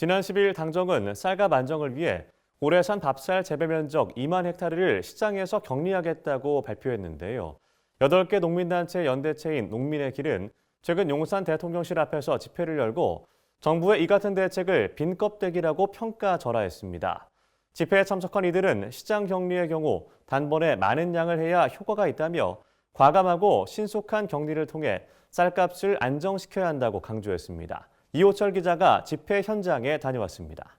지난 10일 당정은 쌀값 안정을 위해 고래산 밥쌀 재배 면적 2만 헥타르를 시장에서 격리하겠다고 발표했는데요. 8개 농민단체 연대체인 농민의 길은 최근 용산 대통령실 앞에서 집회를 열고 정부의 이 같은 대책을 빈 껍데기라고 평가절하했습니다. 집회에 참석한 이들은 시장 격리의 경우 단번에 많은 양을 해야 효과가 있다며 과감하고 신속한 격리를 통해 쌀값을 안정시켜야 한다고 강조했습니다. 이호철 기자가 집회 현장에 다녀왔습니다.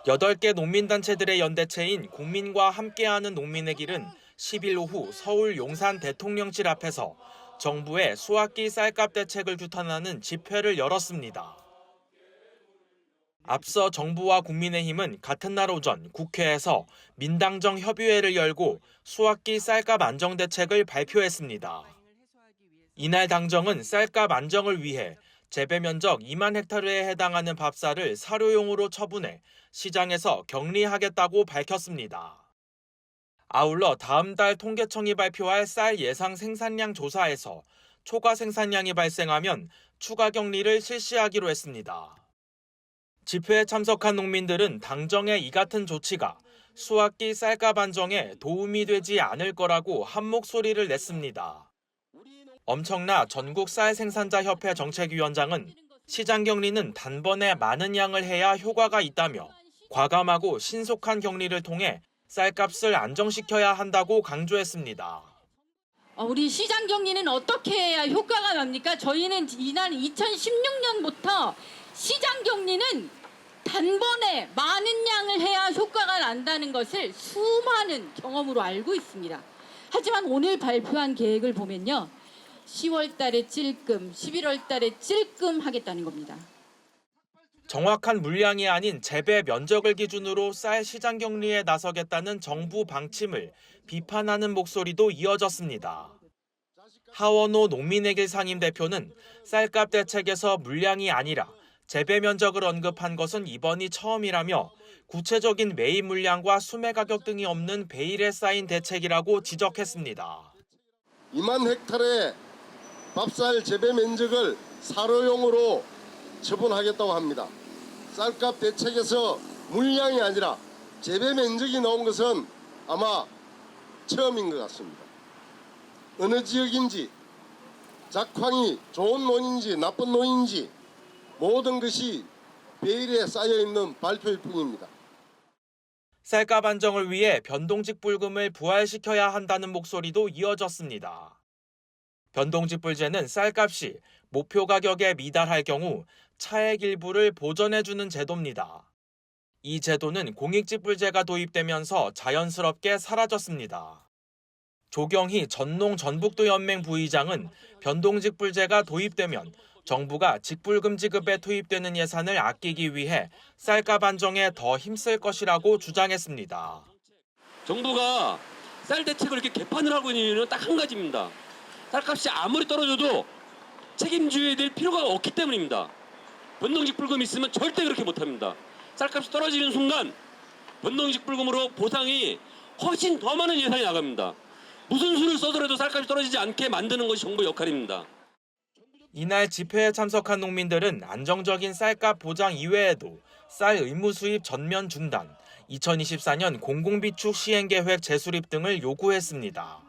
8개 농민단체들의 연대체인 국민과 함께하는 농민의 길은 10일 오후 서울 용산 대통령실 앞에서 정부의 수학기 쌀값 대책을 규탄하는 집회를 열었습니다. 앞서 정부와 국민의힘은 같은 날 오전 국회에서 민당정 협의회를 열고 수학기 쌀값 안정 대책을 발표했습니다. 이날 당정은 쌀값 안정을 위해 재배 면적 2만 헥타르에 해당하는 밥쌀을 사료용으로 처분해 시장에서 격리하겠다고 밝혔습니다. 아울러 다음 달 통계청이 발표할 쌀 예상 생산량 조사에서 초과 생산량이 발생하면 추가 격리를 실시하기로 했습니다. 집회에 참석한 농민들은 당정의 이 같은 조치가 수학기 쌀값 안정에 도움이 되지 않을 거라고 한 목소리를 냈습니다. 엄청나 전국 쌀 생산자 협회 정책위원장은 시장 격리는 단번에 많은 양을 해야 효과가 있다며 과감하고 신속한 격리를 통해 쌀값을 안정시켜야 한다고 강조했습니다. 우리 시장 격리는 어떻게 해야 효과가 납니까? 저희는 이날 2016년부터 시장 격리는 단번에 많은 양을 해야 효과가 난다는 것을 수많은 경험으로 알고 있습니다. 하지만 오늘 발표한 계획을 보면요. 10월 달에 찔끔, 11월 달에 찔끔 하겠다는 겁니다. 정확한 물량이 아닌 재배 면적을 기준으로 쌀 시장 격리에 나서겠다는 정부 방침을 비판하는 목소리도 이어졌습니다. 하원호 농민의 길 상임대표는 쌀값 대책에서 물량이 아니라 재배 면적을 언급한 것은 이번이 처음이라며 구체적인 매입 물량과 수매 가격 등이 없는 베일에 쌓인 대책이라고 지적했습니다. 2만 헥타르의 밥쌀 재배 면적을 사료용으로 처분하겠다고 합니다. 쌀값 대책에서 물량이 아니라 재배 면적이 나온 것은 아마 처음인 것 같습니다. 어느 지역인지, 작황이 좋은 논인지 나쁜 논인지 모든 것이 베일에 쌓여있는 발표일 뿐입니다. 쌀값 안정을 위해 변동직 불금을 부활시켜야 한다는 목소리도 이어졌습니다. 변동직 불제는 쌀값이 목표 가격에 미달할 경우 차액 일부를 보전해주는 제도입니다. 이 제도는 공익직 불제가 도입되면서 자연스럽게 사라졌습니다. 조경희 전농 전북도 연맹 부의장은 변동직 불제가 도입되면 정부가 직불금 지급에 투입되는 예산을 아끼기 위해 쌀값 안정에 더 힘쓸 것이라고 주장했습니다. 정부가 쌀 대책을 이렇게 개판을 하고 있는 이유는 딱 한 가지입니다. 쌀값이 아무리 떨어져도 책임져야 될 필요가 없기 때문입니다. 변동직 불금이 있으면 절대 그렇게 못합니다. 쌀값이 떨어지는 순간 변동직 불금으로 보상이 훨씬 더 많은 예산이 나갑니다. 무슨 수를 써더라도 쌀값이 떨어지지 않게 만드는 것이 정부의 역할입니다. 이날 집회에 참석한 농민들은 안정적인 쌀값 보장 이외에도 쌀 의무 수입 전면 중단, 2024년 공공비축 시행계획 재수립 등을 요구했습니다.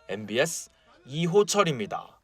MBS 이호철입니다.